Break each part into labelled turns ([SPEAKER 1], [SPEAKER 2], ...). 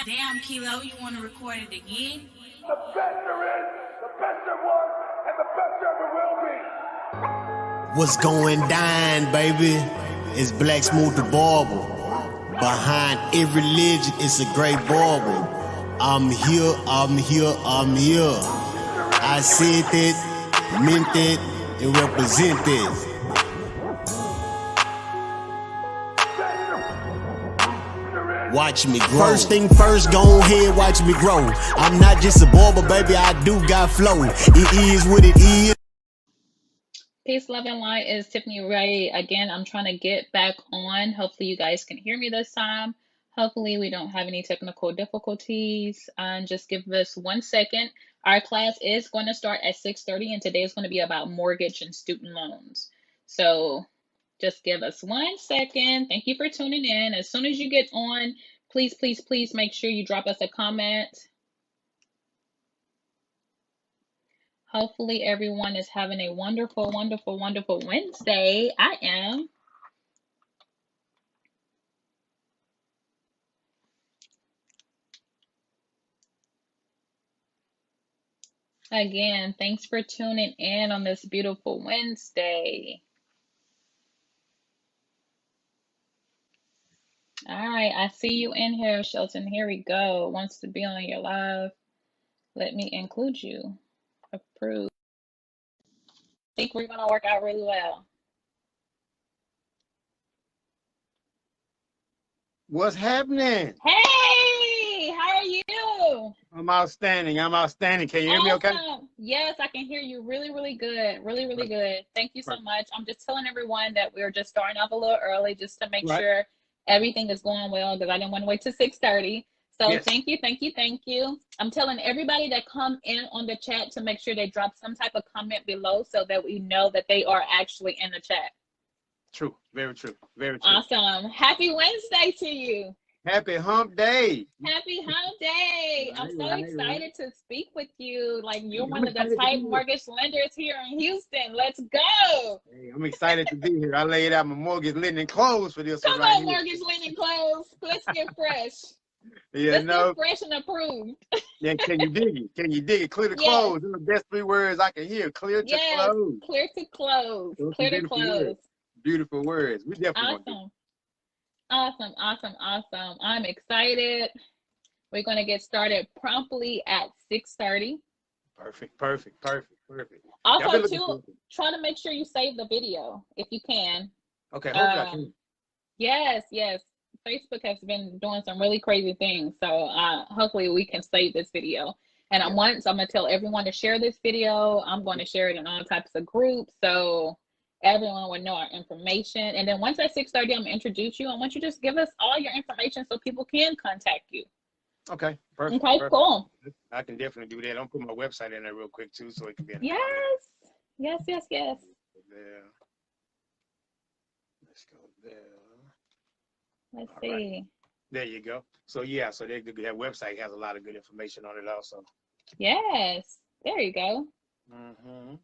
[SPEAKER 1] Damn, Kilo, you want to record it again?
[SPEAKER 2] The best there is, the best there was, and the best there ever will be.
[SPEAKER 3] What's going down, baby? It's Black Smooth the Barber. Behind every legend, it's a great barber. I'm here, I'm here, I'm here. I said that, meant that, and represent that. Watch me grow. First thing first, go ahead, watch me grow. I'm not just a barber, baby, I do got flow. It is what it is.
[SPEAKER 4] Peace, love, and light. Is Tiffany Ray. Again, I'm trying to get back on. Hopefully you guys can hear me this time. Hopefully we don't have any technical difficulties. And just give us 1 second. Our class is going to start at 6:30, and today is going to be about mortgage and student loans. So just give us 1 second. Thank you for tuning in. As soon as you get on, please, please, please make sure you drop us a comment. Hopefully everyone is having a wonderful, wonderful, wonderful Wednesday. I am. Again, thanks for tuning in on this beautiful Wednesday. All right, I see you in here, Shelton. Here we go. Wants to be on your live. Let me include you. Approved. I think we're going to work out really well.
[SPEAKER 5] What's happening?
[SPEAKER 4] Hey, how are you?
[SPEAKER 5] I'm outstanding. I'm outstanding. Can you hear me okay?
[SPEAKER 4] Yes, I can hear you really, really good. Really, really good. Thank you so much. I'm just telling everyone that we're just starting off a little early just to make sure everything is going well, because I didn't want to wait till 6:30. So yes. Thank you, thank you, thank you. I'm telling everybody that come in on the chat to make sure they drop some type of comment below so that we know that they are actually in the chat.
[SPEAKER 5] True. Very true. Very true.
[SPEAKER 4] Awesome. Happy Wednesday to you.
[SPEAKER 5] Happy hump day.
[SPEAKER 4] Happy hump day. I'm so excited to speak with you. Like, you're one of the type mortgage lenders here in Houston. Let's go.
[SPEAKER 5] Hey, I'm excited to be here. I laid out my mortgage lending clothes for this.
[SPEAKER 4] Come on, mortgage lending clothes. Let's get fresh.
[SPEAKER 5] Yeah,
[SPEAKER 4] Let's get fresh and approved.
[SPEAKER 5] Yeah, can you dig it? Can you dig it? Clear to close. Those are the best 3 words I can hear. Clear to close.
[SPEAKER 4] Clear to close. Clear to close.
[SPEAKER 5] Beautiful words. We definitely
[SPEAKER 4] Awesome. I'm excited. We're going to get started promptly at 6:30.
[SPEAKER 5] Perfect.
[SPEAKER 4] Also, too, try to make sure you save the video if you can.
[SPEAKER 5] Okay, hopefully I can.
[SPEAKER 4] Yes. Facebook has been doing some really crazy things. So hopefully we can save this video. And once I'm going to tell everyone to share this video, I'm going to share it in all types of groups. So everyone would know our information. And then once at 6:30, I'm going to introduce you. I want you to just give us all your information so people can contact you.
[SPEAKER 5] Okay, perfect.
[SPEAKER 4] Okay, perfect. Cool.
[SPEAKER 5] I can definitely do that. I'll put my website in there real quick too, so it can be in the
[SPEAKER 4] Yes.
[SPEAKER 5] There. Let's go there.
[SPEAKER 4] Let's see. Right.
[SPEAKER 5] There you go. So yeah, so that website has a lot of good information on it also.
[SPEAKER 4] Yes. There you go.
[SPEAKER 5] Mm-hmm.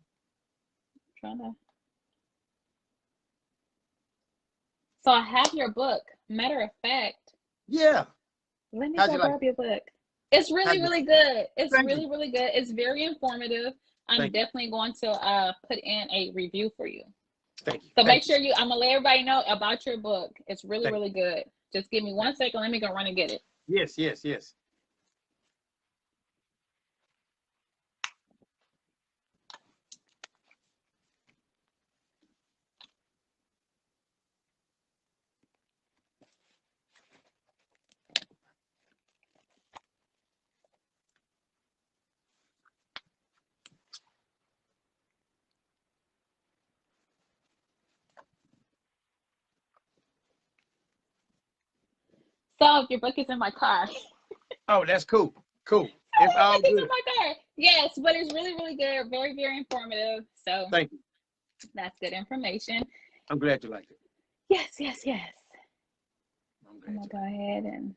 [SPEAKER 4] So I have your book. Matter of fact.
[SPEAKER 5] Yeah.
[SPEAKER 4] Let me go grab your book. It's really, really good. It's really good. It's very informative. I'm definitely going to put in a review for you.
[SPEAKER 5] Thank you.
[SPEAKER 4] So make sure I'm going to let everybody know about your book. It's really, really good. Just give me 1 second. Let me go run and get it.
[SPEAKER 5] Yes.
[SPEAKER 4] So your book is in my car.
[SPEAKER 5] Oh, that's cool. It's all good.
[SPEAKER 4] It's in my car. Yes, but it's really, really good. Very, very informative. So
[SPEAKER 5] thank you.
[SPEAKER 4] That's good information.
[SPEAKER 5] I'm glad you liked it.
[SPEAKER 4] Yes. I'm going to go ahead and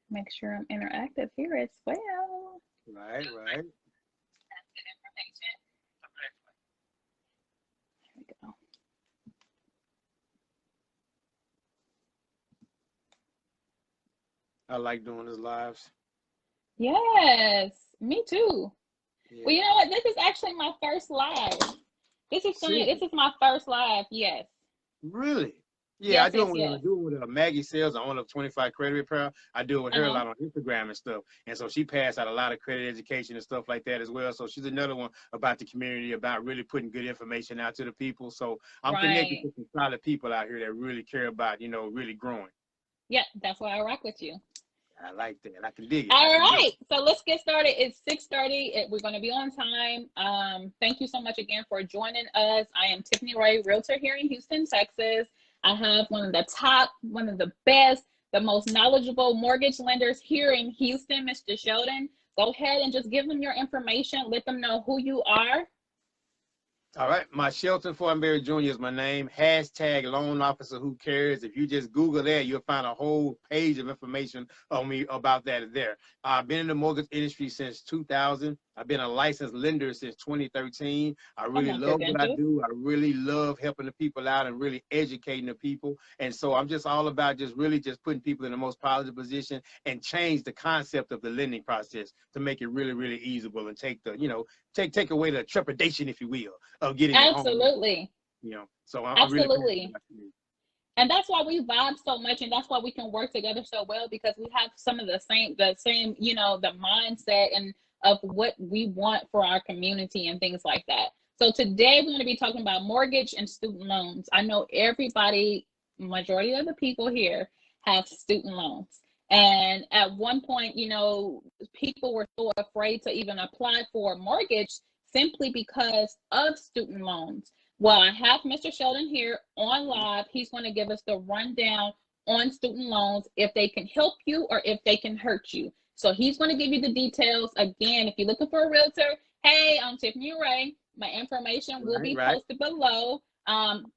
[SPEAKER 4] make sure I'm interactive here as well.
[SPEAKER 5] Right.
[SPEAKER 4] That's good information. There we go.
[SPEAKER 5] I like doing his lives.
[SPEAKER 4] Yes, me too.
[SPEAKER 5] Yeah.
[SPEAKER 4] Well, you know what? This is actually my first live. This is my first live. Yes.
[SPEAKER 5] Really? Yeah, I
[SPEAKER 4] Yes,
[SPEAKER 5] do
[SPEAKER 4] yes,
[SPEAKER 5] it
[SPEAKER 4] yes.
[SPEAKER 5] with Maggie Sales. I own up 25 credit repair. I do it with her a
[SPEAKER 4] Uh-huh.
[SPEAKER 5] lot on Instagram and stuff. And so she passed out a lot of credit education and stuff like that as well. So she's another one about the community, about really putting good information out to the people. So I'm connected
[SPEAKER 4] Right.
[SPEAKER 5] to some solid people out here that really care about, really growing.
[SPEAKER 4] Yeah, that's why I rock with you.
[SPEAKER 5] I like that. I can dig it.
[SPEAKER 4] All right, so let's get started. It's 6:30. We're going to be on time. Thank you so much again for joining us. I am Tiffany Rae, realtor here in Houston, Texas. I have one of the top, one of the best, the most knowledgeable mortgage lenders here in Houston, Mr. Sheldon. Go ahead and just give them your information. Let them know who you are.
[SPEAKER 5] All right, my Shelton Fortenberry Jr. is my name. Hashtag loan officer who cares. If you just Google that, you'll find a whole page of information on me about that there. I've been in the mortgage industry since 2000. I've been a licensed lender since 2013. I
[SPEAKER 4] Come
[SPEAKER 5] really
[SPEAKER 4] on,
[SPEAKER 5] love what I
[SPEAKER 4] credentials.
[SPEAKER 5] do. I really love helping the people out and really educating the people. And so I'm just all about just putting people in the most positive position and change the concept of the lending process to make it really, really easable and take the, take away the trepidation, if you will, of getting a home.
[SPEAKER 4] Absolutely.
[SPEAKER 5] So I'm really
[SPEAKER 4] Absolutely.
[SPEAKER 5] passionate.
[SPEAKER 4] And that's why we vibe so much, and that's why we can work together so well, because we have some of the same, the mindset and of what we want for our community and things like that. So today we're going to be talking about mortgage and student loans. I know everybody, majority of the people here have student loans. And at one point, people were so afraid to even apply for a mortgage simply because of student loans. Well, I have Mr. Sheldon here on live. He's going to give us the rundown on student loans, if they can help you or if they can hurt you. So he's going to give you the details. Again, if you're looking for a realtor, hey, I'm Tiffany Rae. My information will be posted below.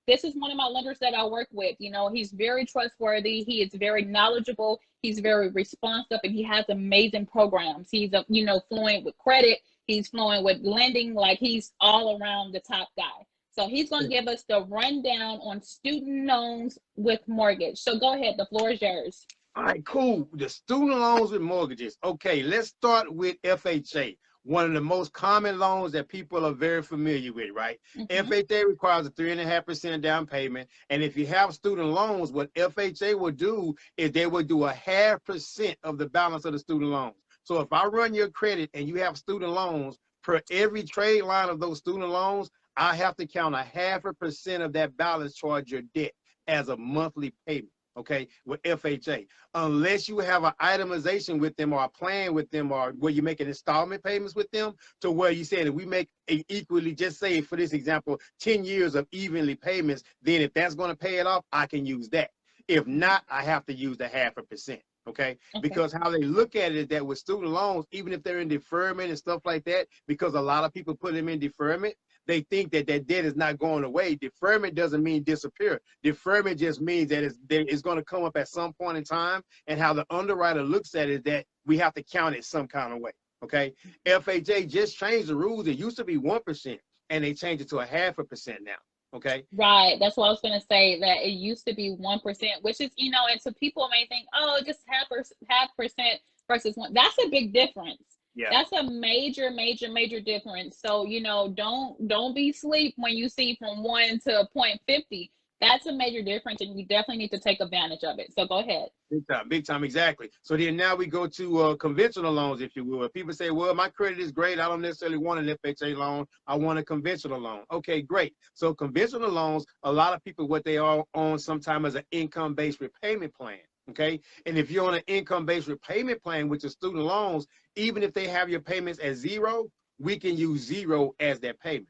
[SPEAKER 4] This is one of my lenders that I work with. He's very trustworthy. He is very knowledgeable. He's very responsive, and he has amazing programs. He's, fluent with credit. He's fluent with lending. Like, he's all around the top guy. So he's going to give us the rundown on student loans with mortgage. So go ahead. The floor is yours.
[SPEAKER 5] All right, cool. The student loans with mortgages. Okay, let's start with FHA. One of the most common loans that people are very familiar with, right? FHA requires a 3.5% down payment. And if you have student loans, what FHA will do is they will do 0.5% of the balance of the student loans. So if I run your credit and you have student loans, per every trade line of those student loans, I have to count 0.5% of that balance towards your debt as a monthly payment, okay, with FHA. Unless you have an itemization with them or a plan with them, or where you make an installment payments with them, to where you say that we make equally, just say for this example, 10 years of evenly payments, then if that's going to pay it off, I can use that. If not, I have to use the 0.5%. Okay, because how they look at it is that with student loans, even if they're in deferment and stuff like that, because a lot of people put them in deferment, they think that that debt is not going away. Deferment doesn't mean disappear. Deferment just means that it's going to come up at some point in time, and how the underwriter looks at it is that we have to count it some kind of way. Okay, FHA just changed the rules. It used to be 1%, and they changed it to 0.5% now. Okay.
[SPEAKER 4] Right. That's what I was going to say, that it used to be 1%, which is, and so people may think, oh, just half percent versus 1. That's a big difference. Yeah. That's a major, major, major difference. So, don't be asleep when you see from 1 to 0.50. That's a major difference, and you definitely need to take advantage of it. So go ahead.
[SPEAKER 5] Big time, exactly. So then now we go to conventional loans, if you will. People say, well, my credit is great. I don't necessarily want an FHA loan. I want a conventional loan. Okay, great. So conventional loans, a lot of people, what they are on sometimes is an income-based repayment plan. Okay, and if you're on an income-based repayment plan with your student loans, even if they have your payments at 0, we can use 0 as their payment.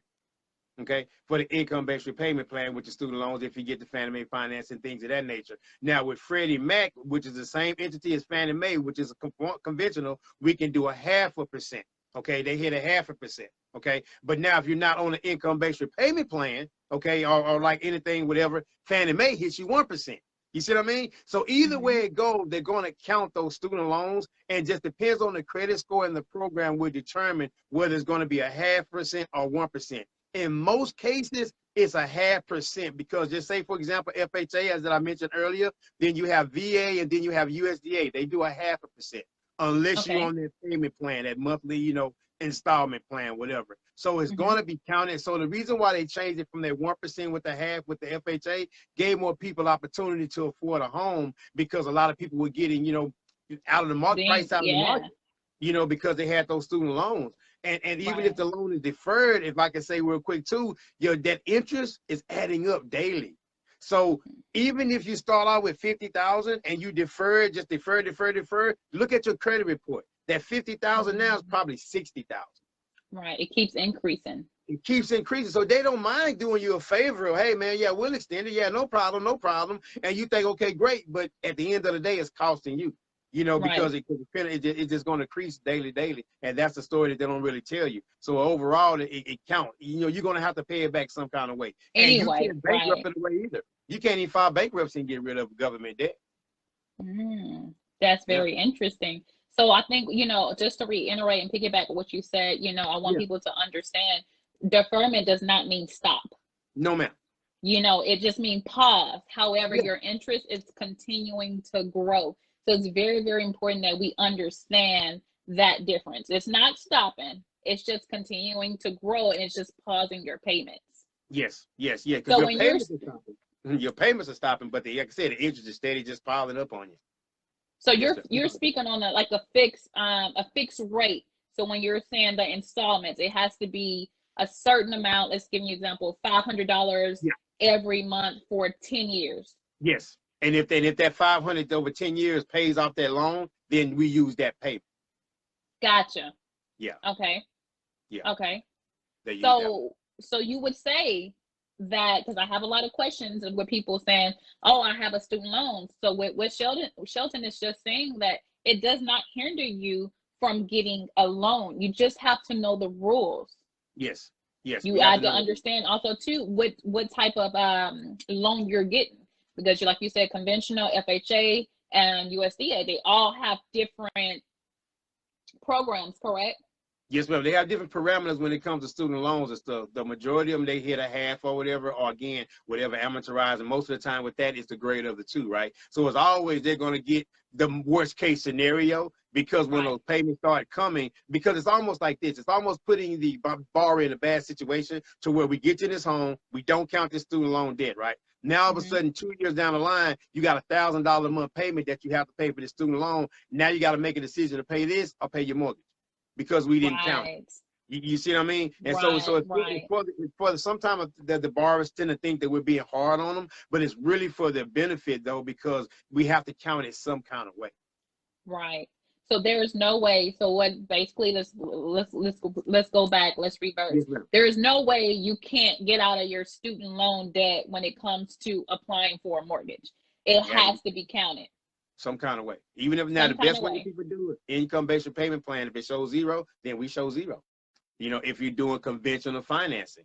[SPEAKER 5] Okay, for the income-based repayment plan with the student loans, if you get the Fannie Mae finance and things of that nature. Now with Freddie Mac, which is the same entity as Fannie Mae, which is a conventional, we can do 0.5%. Okay, they hit 0.5%. Okay, but now if you're not on an income-based repayment plan, okay, or like anything, whatever, Fannie Mae hits you 1%. You see what I mean? So either way it goes, they're going to count those student loans, and just depends on the credit score, and the program will determine whether it's going to be 0.5% or 1%. In most cases, it's a 0.5%, because just say, for example, FHA, as that I mentioned earlier, then you have VA, and then you have USDA. They do a 0.5%, unless you're on that payment plan, that monthly, you know, installment plan, whatever. So it's going to be counted. So the reason why they changed it from that 1% with the half with the FHA gave more people opportunity to afford a home, because a lot of people were getting, you know, out of the market, price out of the market, you know, because they had those student loans. And even if the loan is deferred, if I can say real quick too, your that interest is adding up daily. So even if you start out with 50,000 and you defer, just defer, look at your credit report. That 50,000 now is probably 60,000.
[SPEAKER 4] Right. It keeps increasing.
[SPEAKER 5] It keeps increasing. So they don't mind doing you a favor of, hey man, yeah, we'll extend it. Yeah, no problem, no problem. And you think, okay, great. But at the end of the day, it's costing you, you know, because it's just going to increase daily. And that's the story that they don't really tell you. So overall, it counts. You know, you're going to have to pay it back some kind of way.
[SPEAKER 4] Anyway,
[SPEAKER 5] and you can't bankrupt in a way either. You can't even file bankruptcy and get rid of government debt.
[SPEAKER 4] That's very interesting. So I think, you know, just to reiterate and piggyback what you said, you know, I want people to understand deferment does not mean stop.
[SPEAKER 5] No, ma'am.
[SPEAKER 4] You know, it just means pause. However, your interest is continuing to grow. So it's very, very important that we understand that difference. It's not stopping. It's just continuing to grow, and it's just pausing your payments.
[SPEAKER 5] Yes. Because
[SPEAKER 4] so
[SPEAKER 5] your payments are stopping. Your payments are stopping, but like I said, the interest is steady, just piling up on you.
[SPEAKER 4] So you're speaking on like a fixed rate. So when you're saying the installments, it has to be a certain amount. Let's give you an example: $500 every month for 10 years.
[SPEAKER 5] Yes, and if that 500 over 10 years pays off that loan, then we use that payment.
[SPEAKER 4] Gotcha.
[SPEAKER 5] Yeah.
[SPEAKER 4] Okay.
[SPEAKER 5] Yeah.
[SPEAKER 4] Okay. So you would say that, because I have a lot of questions with people saying, oh, I have a student loan. So what Shelton is just saying, that it does not hinder you from getting a loan. You just have to know the rules.
[SPEAKER 5] Yes.
[SPEAKER 4] You have to understand also too what type of loan you're getting, because like you said, conventional, FHA, and USDA, they all have different programs, correct?
[SPEAKER 5] Yes, ma'am. They have different parameters when it comes to student loans and stuff. The majority of them, they hit a half or whatever, or again, whatever amortized. And most of the time with that, it's the grade of the two, right? So as always, they're going to get the worst case scenario, because when those payments start coming, because it's almost like this, it's almost putting the borrower in a bad situation to where we get you this home, we don't count this student loan debt, right? Now, all of a sudden, 2 years down the line, you got $1,000 a month payment that you have to pay for the student loan. Now you got to make a decision to pay this or pay your mortgage, because we didn't count it. You see what I mean? And so it's for sometimes the borrowers tend to think that we're being hard on them, but it's really for their benefit though, because we have to count it some kind of way.
[SPEAKER 4] Right. So there is no way. So what basically let's go back. Let's reverse.
[SPEAKER 5] Yes,
[SPEAKER 4] there is no way you can't get out of your student loan debt when it comes to applying for a mortgage. It has to be counted.
[SPEAKER 5] Some kind of way. Even if now the best way people do it, income-based payment plan, if it shows zero, then we show zero. You know, if you're doing conventional financing,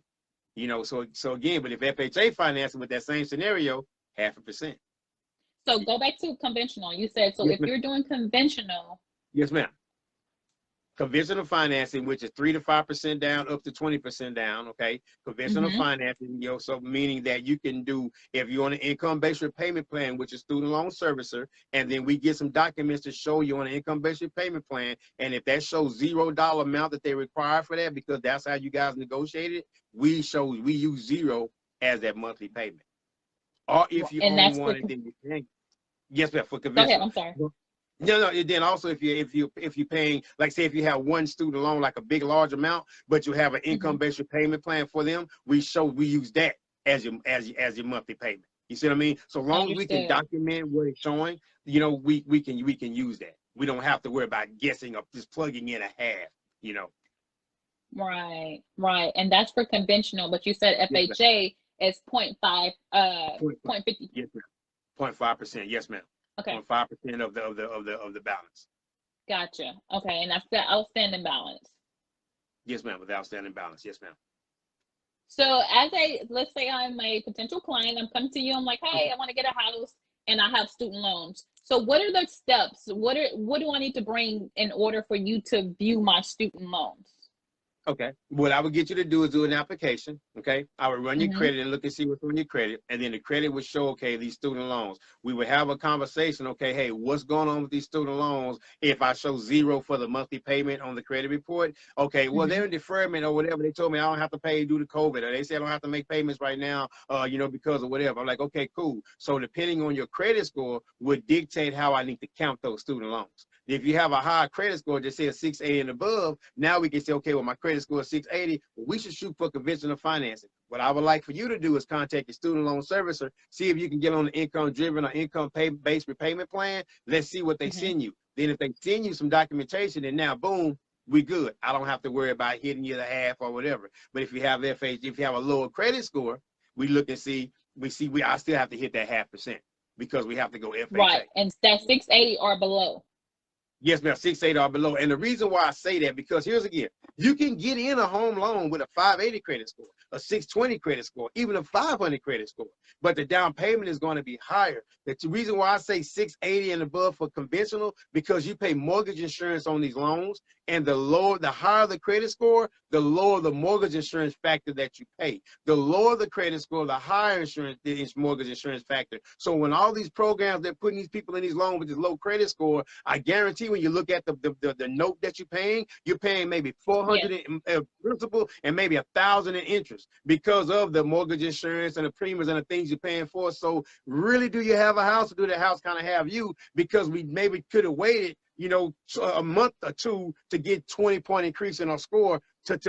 [SPEAKER 5] you know, so again, but if FHA financing with that same scenario, 0.5%.
[SPEAKER 4] So go back to conventional. You said, so if you're doing conventional.
[SPEAKER 5] Yes, ma'am. Conventional financing, which is 3 to 5% down, up to 20% down. Okay, conventional financing, you know, so meaning that you can do, if you're on an income-based repayment plan, which is student loan servicer, and then we get some documents to show you on an income-based repayment plan, and if that shows $0 amount that they require for that, because that's how you guys negotiated, we use zero as that monthly payment. Or if you own one, and then you can. Yes, ma'am. For conventional.
[SPEAKER 4] Go ahead. I'm sorry.
[SPEAKER 5] No. Then also, if you're paying, like say if you have one student loan, like a big large amount, but you have an income-based repayment plan for them, we use that as your monthly payment. You see what I mean? So long as we can document what it's showing, you know, we can use that. We don't have to worry about guessing or just plugging in a half. You know.
[SPEAKER 4] Right. And that's for conventional, but you said FHA is 0.5, 0.50.
[SPEAKER 5] Yes, ma'am. 0.5%. Yes, ma'am.
[SPEAKER 4] Okay.
[SPEAKER 5] 0.5% of the balance.
[SPEAKER 4] Gotcha. Okay, and that's the outstanding balance.
[SPEAKER 5] Yes, ma'am. With outstanding balance. Yes, ma'am.
[SPEAKER 4] So let's say I'm a potential client, I'm coming to you, I'm like, hey, I want to get a house and I have student loans. So what are the steps? What do I need to bring in order for you to view my student loans?
[SPEAKER 5] Okay. What I would get you to do is do an application. Okay. I would run your
[SPEAKER 4] Mm-hmm.
[SPEAKER 5] credit and look and see what's on your credit. And then the credit would show, okay, these student loans. We would have a conversation. Okay. Hey, what's going on with these student loans? If I show 0 for the monthly payment on the credit report, okay, well,
[SPEAKER 4] Mm-hmm.
[SPEAKER 5] they're in deferment or whatever. They told me I don't have to pay due to COVID, or they say I don't have to make payments right now, because of whatever. I'm like, okay, cool. So depending on your credit score would dictate how I need to count those student loans. If you have a high credit score that says 680 and above, now we can say, okay, well, my credit score is 680. Well, we should shoot for conventional financing. What I would like for you to do is contact your student loan servicer, see if you can get on the income-driven or income-based repayment plan. Let's see what they send you. Then if they send you some documentation, then now, boom, we good. I don't have to worry about hitting you the half or whatever. But if you have if you have a lower credit score, we look and I still have to hit that 0.5% because we have to go FHA.
[SPEAKER 4] Right, and that's 680 or below.
[SPEAKER 5] Yes, ma'am, 680 or below. And the reason why I say that, because here's again, you can get in a home loan with a 580 credit score, a 620 credit score, even a 500 credit score, but the down payment is going to be higher. That's the reason why I say 680 and above for conventional, because you pay mortgage insurance on these loans, and the higher the credit score, the lower the mortgage insurance factor that you pay. The lower the credit score, the higher mortgage insurance factor. So when all these programs, they're putting these people in these loans with this low credit score, I guarantee when you look at the note that you're paying maybe 400 in principal and maybe 1,000 in interest because of the mortgage insurance and the premiums and the things you're paying for. So really, do you have a house, or do the house kind of have you? Because we maybe could have waited, a month or two to get 20-point increase in our score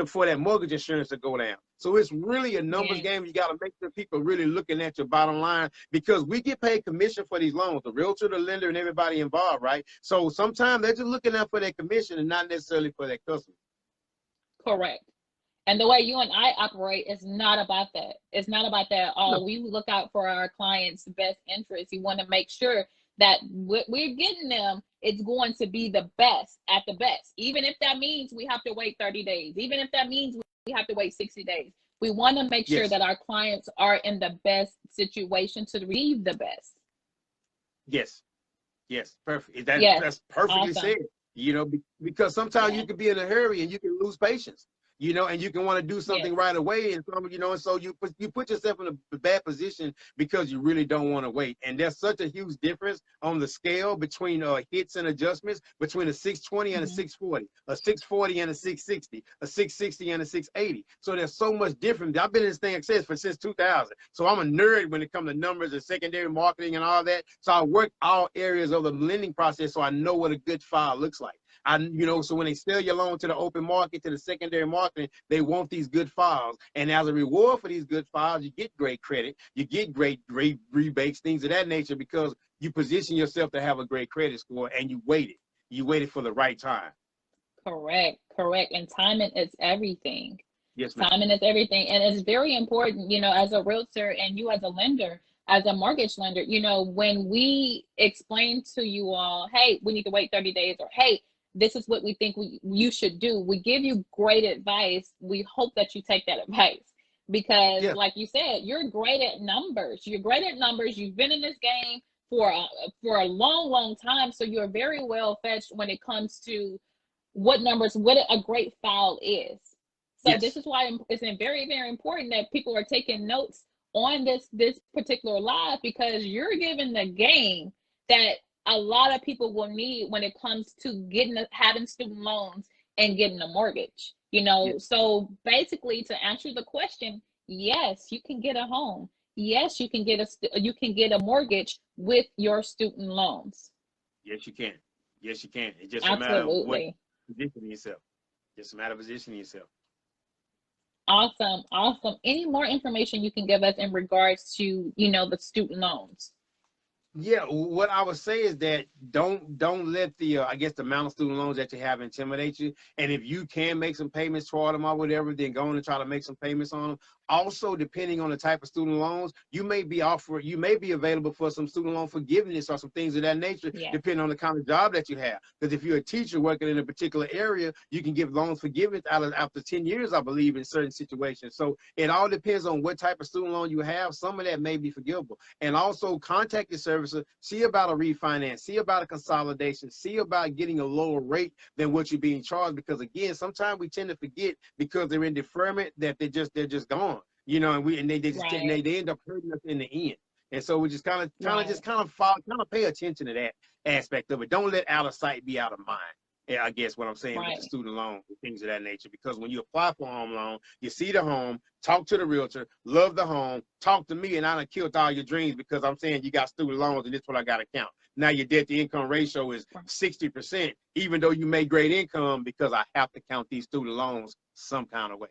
[SPEAKER 5] for that mortgage insurance to go down. So it's really a numbers game. You got to make sure people really looking at your bottom line, because we get paid commission for these loans, the realtor, the lender, and everybody involved, right? So sometimes they're just looking out for their commission and not necessarily for their customer.
[SPEAKER 4] Correct. And the way you and I operate is not about that. It's not about that at all. No. We look out for our clients' best interests. We want to make sure that what we're getting them, it's going to be the best at the best. Even if that means we have to wait 30 days, even if that means we have to wait 60 days. We want to make sure that our clients are in the best situation to receive the best.
[SPEAKER 5] Yes. Yes. Perfect. That's perfectly said. Because sometimes you can be in a hurry and you can lose patience. And you can want to do something right away, and so you put yourself in a bad position because you really don't want to wait. And there's such a huge difference on the scale between hits and adjustments between a 620 and a 640, a 640 and a 660, a 660 and a 680. So there's so much different. I've been in this thing since 2000. So I'm a nerd when it comes to numbers and secondary marketing and all that. So I work all areas of the lending process, so I know what a good file looks like. So when they sell your loan to the open market, to the secondary market, they want these good files. And as a reward for these good files, you get great credit, you get great rebates, things of that nature, because you position yourself to have a great credit score and you waited. You waited for the right time.
[SPEAKER 4] Correct. And timing is everything.
[SPEAKER 5] Yes, ma'am.
[SPEAKER 4] Timing is everything. And it's very important, as a realtor and you as a lender, as a mortgage lender, when we explain to you all, hey, we need to wait 30 days, or hey, this is what we think you should do. We give you great advice. We hope that you take that advice, because like you said, you're great at numbers. You've been in this game for a long, long time. So you're very well fetched when it comes to what a great file is. So this is why it's very, very important that people are taking notes on this particular live, because you're giving the game that a lot of people will need when it comes to having student loans and getting a mortgage. So basically, to answer the question, yes, you can get a home. Yes, you can get a mortgage with your student loans.
[SPEAKER 5] Yes, you can. Yes, you can. It's just a matter of what positioning yourself. Just a matter of positioning yourself.
[SPEAKER 4] Awesome. Any more information you can give us in regards to, the student loans?
[SPEAKER 5] Yeah, what I would say is that don't let the the amount of student loans that you have intimidate you. And if you can make some payments toward them or whatever, then go on and try to make some payments on them. also, depending on the type of student loans, you may be available for some student loan forgiveness or some things of that nature,
[SPEAKER 4] Yes.
[SPEAKER 5] depending on the kind of job that you have. Because if you're a teacher working in a particular area, you can give loans forgiveness after 10 years, I believe, in certain situations. So it all depends on what type of student loan you have. Some of that may be forgivable. And also contact your servicer, see about a refinance, see about a consolidation, see about getting a lower rate than what you're being charged. Because again, sometimes we tend to forget because they're in deferment that they're just gone. You know, and they end up hurting us in the end. And so we just kind of pay attention to that aspect of it. Don't let out of sight be out of mind. Yeah, I guess what I'm saying with the student loan, things of that nature. Because when you apply for a home loan, you see the home, talk to the realtor, love the home, talk to me, and I done killed all your dreams because I'm saying you got student loans and this is what I got to count. Now your debt to income ratio is 60%, even though you make great income, because I have to count these student loans some kind of way.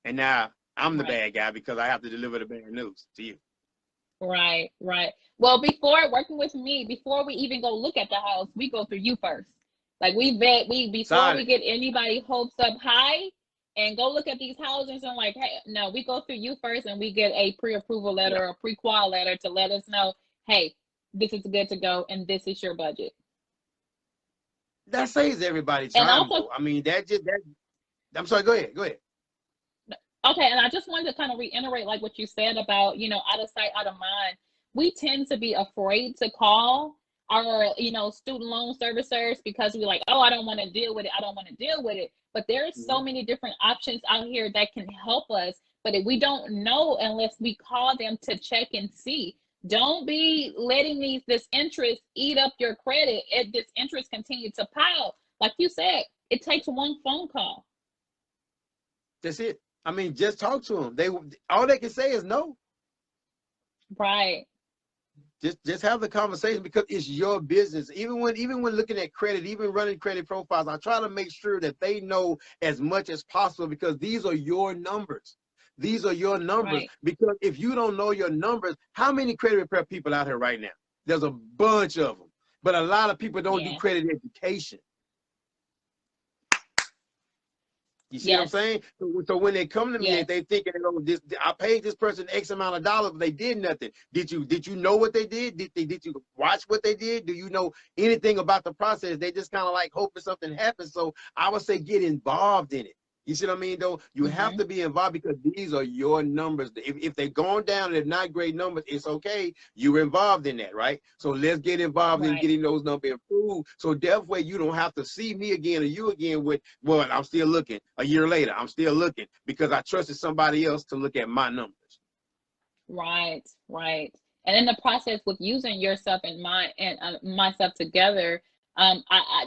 [SPEAKER 5] And now I'm the bad guy because I have to deliver the bad news to you.
[SPEAKER 4] Right. Well, before working with me, before we even go look at the house, we go through you first. Like before we get anybody hopes up high and go look at these houses and like, hey, no, we go through you first and we get a pre-approval letter or a pre-qual letter to let us know, hey, this is good to go and this is your budget.
[SPEAKER 5] That saves everybody time, though. I mean, I'm sorry, go ahead.
[SPEAKER 4] Okay, and I just wanted to kind of reiterate like what you said about, out of sight, out of mind. We tend to be afraid to call our, student loan servicers because we're like, oh, I don't want to deal with it. But there's so many different options out here that can help us. But if we don't know unless we call them to check and see. Don't be letting this interest eat up your credit. This interest continue to pile. Like you said, it takes one phone call.
[SPEAKER 5] That's it. I mean, just talk to them. All they can say is no.
[SPEAKER 4] Right.
[SPEAKER 5] Just have the conversation because it's your business. Even when looking at credit, even running credit profiles, I try to make sure that they know as much as possible because these are your numbers. These are your numbers. Because if you don't know your numbers, how many credit repair people out here right now? There's a bunch of them. But a lot of people don't do credit education. You see what I'm saying? So when they come to me and they thinking, I paid this person X amount of dollars, but they did nothing. Did you know what they did? Did you watch what they did? Do you know anything about the process? They just kind of like hoping something happens. So I would say get involved in it. You see what I mean, though? You have to be involved because these are your numbers. If they're going down and they're not great numbers, it's okay. You're involved in that, right? So let's get involved in getting those numbers improved. So that way you don't have to see me again or you again with, well, I'm still looking. A year later, I'm still looking because I trusted somebody else to look at my numbers. Right.
[SPEAKER 4] And in the process with using yourself and myself together,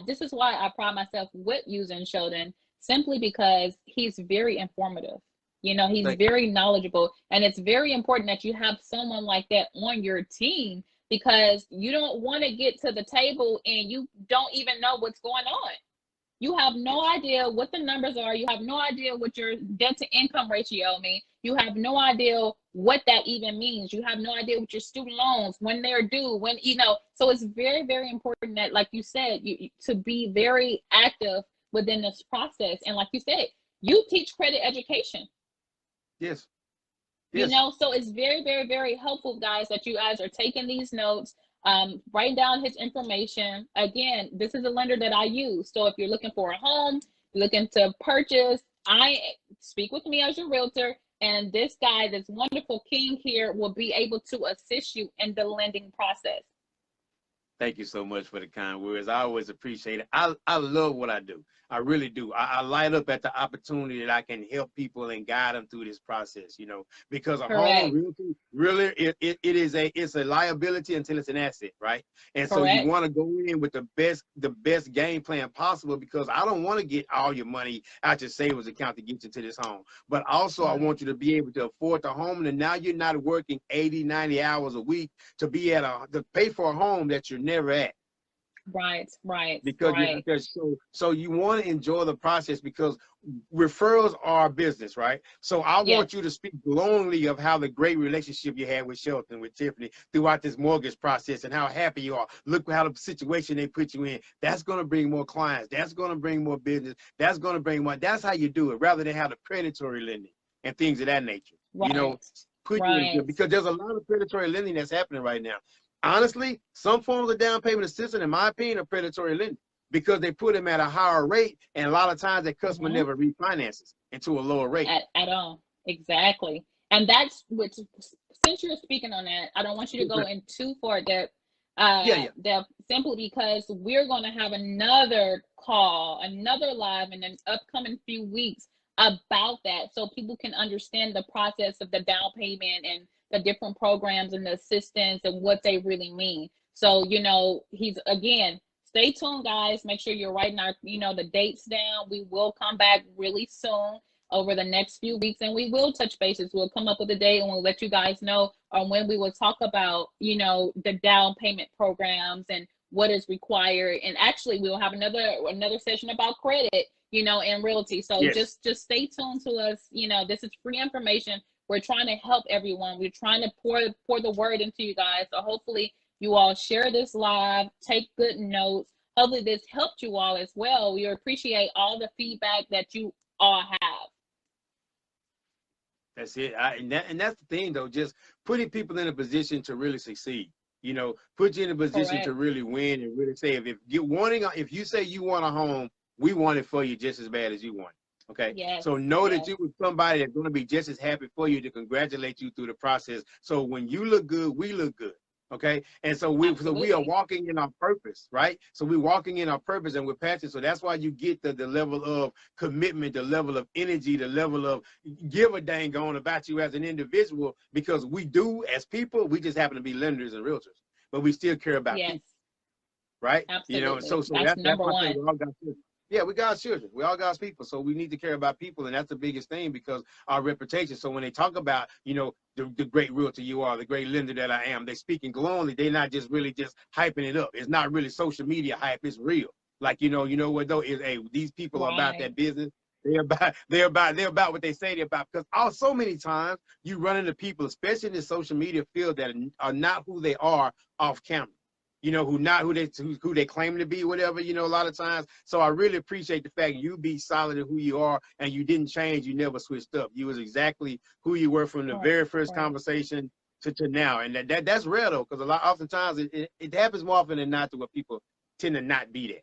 [SPEAKER 4] this is why I pride myself with using Sheldon. Simply because he's very informative. He's very knowledgeable. And it's very important that you have someone like that on your team because you don't want to get to the table and you don't even know what's going on. You have no idea what the numbers are. You have no idea what your debt to income ratio means. You have no idea what that even means. You have no idea what your student loans, when they're due, so it's very, very important that, like you said, to be very active within this process. And like you said, you teach credit education.
[SPEAKER 5] Yes.
[SPEAKER 4] So it's very, very, very helpful, guys, that you guys are taking these notes, writing down his information. Again, this is a lender that I use. So if you're looking for a home, looking to purchase, speak with me as your realtor. And this guy, this wonderful king here, will be able to assist you in the lending process.
[SPEAKER 5] Thank you so much for the kind words. I always appreciate it. I love what I do. I really do. I light up at the opportunity that I can help people and guide them through this process, because a home realty, really, it's a liability until it's an asset, right? And so you want to go in with the best game plan possible because I don't want to get all your money out your savings account to get you to this home. But also I want you to be able to afford the home. And now you're not working 80, 90 hours a week to pay for a home that you're never at.
[SPEAKER 4] Right.
[SPEAKER 5] Because so you want to enjoy the process because referrals are business, right? So I want you to speak glowingly of how the great relationship you had with Shelton, with Tiffany throughout this mortgage process and how happy you are. Look how the situation they put you in. That's going to bring more clients. That's going to bring more business. That's going to bring more. That's how you do it rather than have the predatory lending and things of that nature. You know,
[SPEAKER 4] Right.
[SPEAKER 5] put you in good,
[SPEAKER 4] Right.
[SPEAKER 5] because there's a lot of predatory lending that's happening right now. Honestly, some forms of down payment assistance, in my opinion, are predatory lending because they put them at a higher rate, and a lot of times that customer
[SPEAKER 4] Mm-hmm.
[SPEAKER 5] never refinances into a lower rate.
[SPEAKER 4] At all. Exactly. And that's which, since you're speaking on that, I don't want you to go in too far depth,
[SPEAKER 5] Yeah.
[SPEAKER 4] depth, simply because we're going to have another call, another live in an upcoming few weeks about that, so people can understand the process of the down payment and the different programs and the assistance and what they really mean. So, you know, he's, again, stay tuned, guys. Make sure you're writing our, you know, the dates down. We will come back really soon over the next few weeks, and we will touch bases. We'll come up with a date and we'll let you guys know on when we will talk about, you know, the down payment programs and what is required. And actually we'll have another session about credit, you know, and realty. So
[SPEAKER 5] Yes.
[SPEAKER 4] just stay tuned to us. You know, this is free information. We're trying to help everyone. We're trying to pour the word into you guys. So hopefully you all share this live, take good notes. Hopefully this helped you all as well. We appreciate all the feedback that you all have.
[SPEAKER 5] That's it. And that's the thing, though, just putting people in a position to really succeed. You know, put you in a position to
[SPEAKER 4] Correct.
[SPEAKER 5] really win and really say, if you say you want a home, we want it for you just as bad as you want it. Okay.
[SPEAKER 4] Yes.
[SPEAKER 5] So know that
[SPEAKER 4] Yes.
[SPEAKER 5] you with somebody that's going to be just as happy for you to congratulate you through the process. So when you look good, we look good. Okay. And so we are
[SPEAKER 4] Absolutely.
[SPEAKER 5] walking in our purpose, right? So we're walking in our purpose and we're passionate. So that's why you get the level of commitment, the level of energy, the level of give a dang on about you as an individual, because we do as people, we just happen to be lenders and realtors, but we still care about
[SPEAKER 4] Yes.
[SPEAKER 5] people, right? You know,
[SPEAKER 4] Absolutely.
[SPEAKER 5] so
[SPEAKER 4] That's
[SPEAKER 5] that's
[SPEAKER 4] number
[SPEAKER 5] my thing.
[SPEAKER 4] one.
[SPEAKER 5] We all got children. Yeah, we got children. We all God's people. So we need to care about people. And that's the biggest thing, because our reputation. So when they talk about, you know, the great realtor you are, the great lender that I am, they're speaking glowingly. They're not just really just hyping it up. It's not really social media hype. It's real. Like, you know what though is, hey, these people are about
[SPEAKER 4] Right.
[SPEAKER 5] that business. They're about what they say they're about. Because so many times you run into people, especially in the social media field, that are not who they are off camera. You know, who they claim to be, whatever, you know, a lot of times. So I really appreciate the fact you be solid in who you are, and you didn't change, you never switched up. You was exactly who you were from the
[SPEAKER 4] Correct.
[SPEAKER 5] very first
[SPEAKER 4] Correct.
[SPEAKER 5] conversation to oftentimes, and that's rare though, because oftentimes it happens more often than not to where people tend to not be there.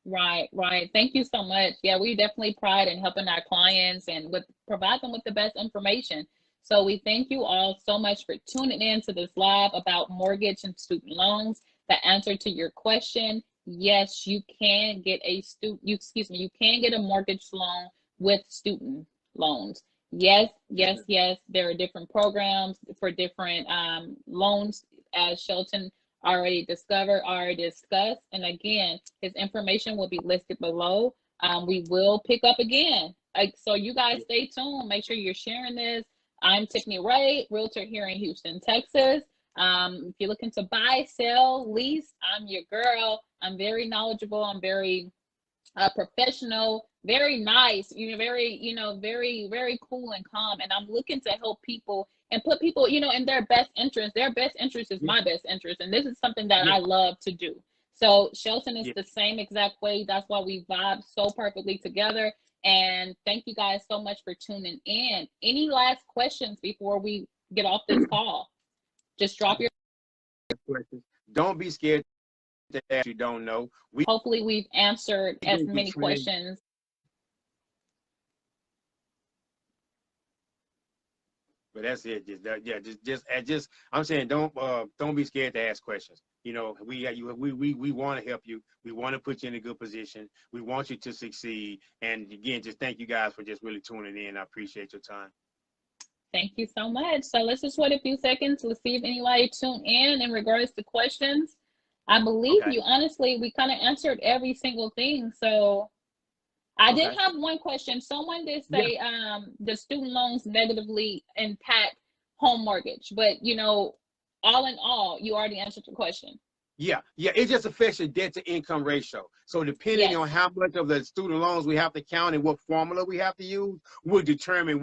[SPEAKER 4] Right. Right. Thank you so much. Yeah, we definitely pride in helping our clients and with provide them with the best information. So we thank you all so much for tuning in to this live about mortgage and student loans. The answer to your question: yes, you can get you can get a mortgage loan with student loans. Yes, yes, yes. There are different programs for different loans, as Shelton already discussed. And again, his information will be listed below. We will pick up again. So you guys stay tuned. Make sure you're sharing this. I'm Tiffany Rae, realtor here in Houston, Texas. If you're looking to buy, sell, lease, I'm your girl. I'm very knowledgeable. I'm very professional, very nice, very cool and calm. And I'm looking to help people and put people, in their best interest. Their best interest is
[SPEAKER 5] Yeah,
[SPEAKER 4] my best interest. And this is something that
[SPEAKER 5] yeah,
[SPEAKER 4] I love to do. So Shelton is
[SPEAKER 5] yeah.
[SPEAKER 4] the same exact way. That's why we vibe so perfectly together. And thank you guys so much for tuning in. Any last questions before we get off this call? Just drop your,
[SPEAKER 5] Questions. Don't be scared to ask you don't know. We
[SPEAKER 4] hopefully we've answered as
[SPEAKER 5] gonna be
[SPEAKER 4] many
[SPEAKER 5] trained.
[SPEAKER 4] questions.
[SPEAKER 5] But that's it. I'm saying don't be scared to ask questions. You know, we got you. We want to help you. We want to put you in a good position. We want you to succeed. And again, just thank you guys for just really tuning in. I appreciate your time.
[SPEAKER 4] Thank you so much. So let's just wait a few seconds. Let's see if anybody tuned in regards to questions. I believe
[SPEAKER 5] Okay.
[SPEAKER 4] you, honestly, we kind of answered every single thing. So I did
[SPEAKER 5] Okay.
[SPEAKER 4] have one question. Someone did
[SPEAKER 5] Yeah.
[SPEAKER 4] say the student loans negatively impact home mortgage, but all in all, you already answered the question.
[SPEAKER 5] Yeah, it just affects your debt to income ratio. So depending
[SPEAKER 4] Yes,
[SPEAKER 5] on how much of the student loans we have to count and what formula we have to use, will determine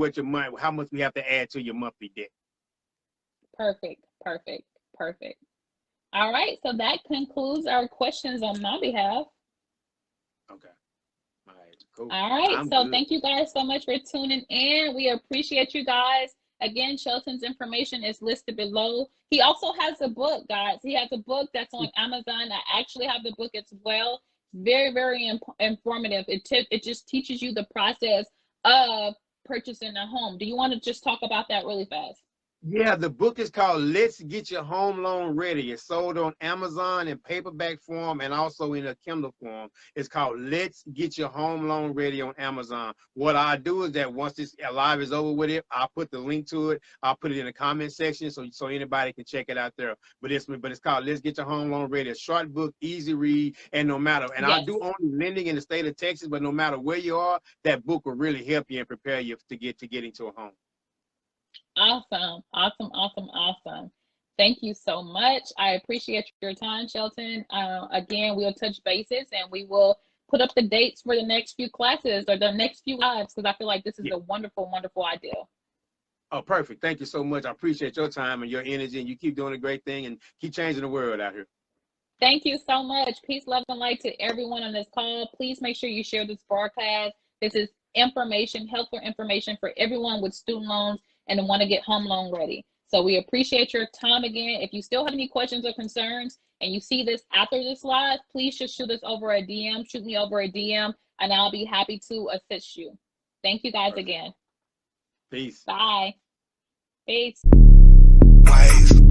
[SPEAKER 5] how much we have to add to your monthly debt.
[SPEAKER 4] perfect, perfect, perfect. All right, so that concludes our questions on my behalf.
[SPEAKER 5] Okay. All right. Cool.
[SPEAKER 4] All right.
[SPEAKER 5] I'm
[SPEAKER 4] So
[SPEAKER 5] good.
[SPEAKER 4] thank you guys so much for tuning in. We appreciate you guys. Again, Shelton's information is listed below. He also has a book, guys. He has a book that's on Amazon. I actually have the book as well. Very, very informative. It just teaches you the process of purchasing a home. Do you want to just talk about that really fast?
[SPEAKER 5] Yeah, the book is called Let's Get Your Home Loan Ready. It's sold on Amazon in paperback form and also in a Kindle form. It's called Let's Get Your Home Loan Ready on Amazon. What I do is that once this live is over with it, I'll put the link to it. I'll put it in the comment section so anybody can check it out there. But it's called Let's Get Your Home Loan Ready. A short book, easy read, and no matter. And
[SPEAKER 4] Yes.
[SPEAKER 5] I do only lending in the state of Texas, but no matter where you are, that book will really help you and prepare you to get into a home.
[SPEAKER 4] Awesome. Awesome. Awesome. Awesome. Thank you so much. I appreciate your time, Shelton. Again, we'll touch bases and we will put up the dates for the next few classes or the next few lives, because I feel like this is a wonderful, wonderful idea.
[SPEAKER 5] Oh, perfect. Thank you so much. I appreciate your time and your energy, and you keep doing a great thing and keep changing the world out here.
[SPEAKER 4] Thank you so much. Peace, love, and light to everyone on this call. Please make sure you share this broadcast. This is information, helpful information for everyone with student loans and want to get home loan ready. So we appreciate your time again. If you still have any questions or concerns and you see this after this live, please just shoot us over a DM, shoot me over a DM, and I'll be happy to assist you. Thank you guys again.
[SPEAKER 5] Peace.
[SPEAKER 4] Bye. Peace.
[SPEAKER 3] Wave.